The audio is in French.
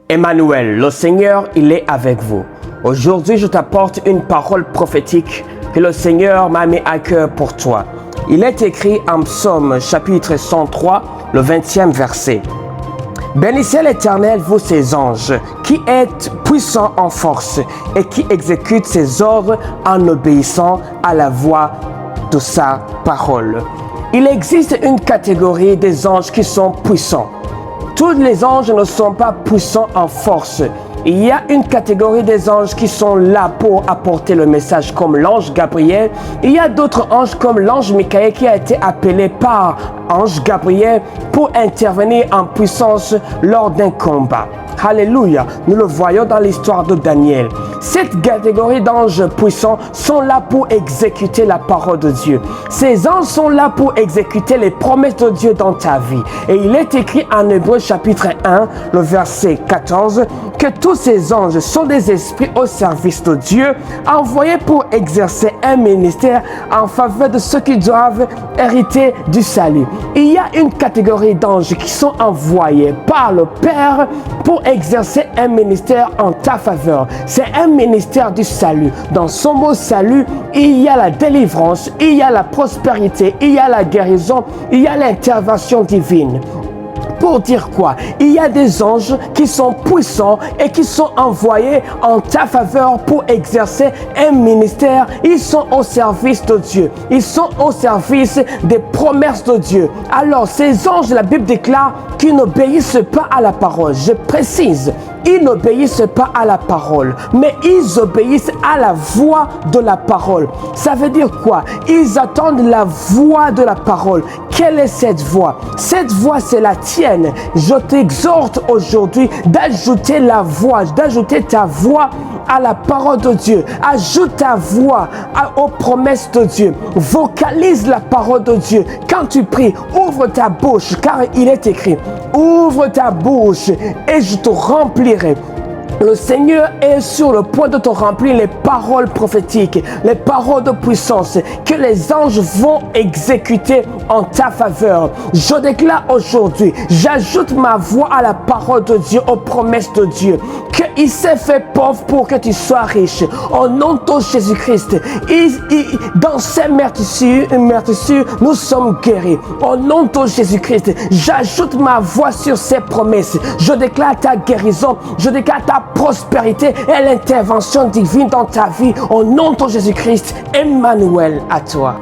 Emmanuel, le Seigneur, il est avec vous. Aujourd'hui, je t'apporte une parole prophétique que le Seigneur m'a mis à cœur pour toi. Il est écrit en Psaume chapitre 103, le 20e verset. Bénissez l'Éternel, vous ses anges, qui êtes puissants en force et qui exécutent ses ordres en obéissant à la voix de sa parole. Il existe une catégorie des anges qui sont puissants. Tous les anges ne sont pas puissants en force. Il y a une catégorie des anges qui sont là pour apporter le message, comme l'ange Gabriel. Il y a d'autres anges comme l'ange Michael qui a été appelé par ange Gabriel pour intervenir en puissance lors d'un combat. Alléluia, nous le voyons dans l'histoire de Daniel. Cette catégorie d'anges puissants sont là pour exécuter la parole de Dieu. Ces anges sont là pour exécuter les promesses de Dieu dans ta vie. Et il est écrit en Hébreux chapitre 1, le verset 14, que tous ces anges sont des esprits au service de Dieu, envoyés pour exercer un ministère en faveur de ceux qui doivent hériter du salut. Il y a une catégorie d'anges qui sont envoyés par le Père pour exercer un ministère en ta faveur. C'est un ministère du salut. Dans son mot salut, il y a la délivrance, il y a la prospérité, il y a la guérison, il y a l'intervention divine. Pour dire quoi? Il y a des anges qui sont puissants et qui sont envoyés en ta faveur pour exercer un ministère. Ils sont au service de Dieu. Ils sont au service des promesses de Dieu. Alors, ces anges, la Bible déclare qu'ils n'obéissent pas à la parole. Je précise, ils n'obéissent pas à la parole, mais ils obéissent à la voix de la parole. Ça veut dire quoi? Ils attendent la voix de la parole. Quelle est cette voix? Cette voix, c'est la tienne. Je t'exhorte aujourd'hui d'ajouter la voix, d'ajouter ta voix à la parole de Dieu. Ajoute ta voix aux promesses de Dieu. Vocalise la parole de Dieu. Quand tu pries, ouvre ta bouche, car il est écrit, ouvre ta bouche et je te remplirai. Le Seigneur est sur le point de te remplir les paroles prophétiques, les paroles de puissance que les anges vont exécuter en ta faveur. Je déclare aujourd'hui, j'ajoute ma voix à la parole de Dieu, aux promesses de Dieu, qu'il s'est fait pauvre pour que tu sois riche. Au nom de Jésus-Christ, dans ces meurtrissures, nous sommes guéris. Au nom de Jésus-Christ, j'ajoute ma voix sur ces promesses. Je déclare ta guérison, je déclare ta prospérité et l'intervention divine dans ta vie. Au nom de Jésus-Christ, Emmanuel à toi.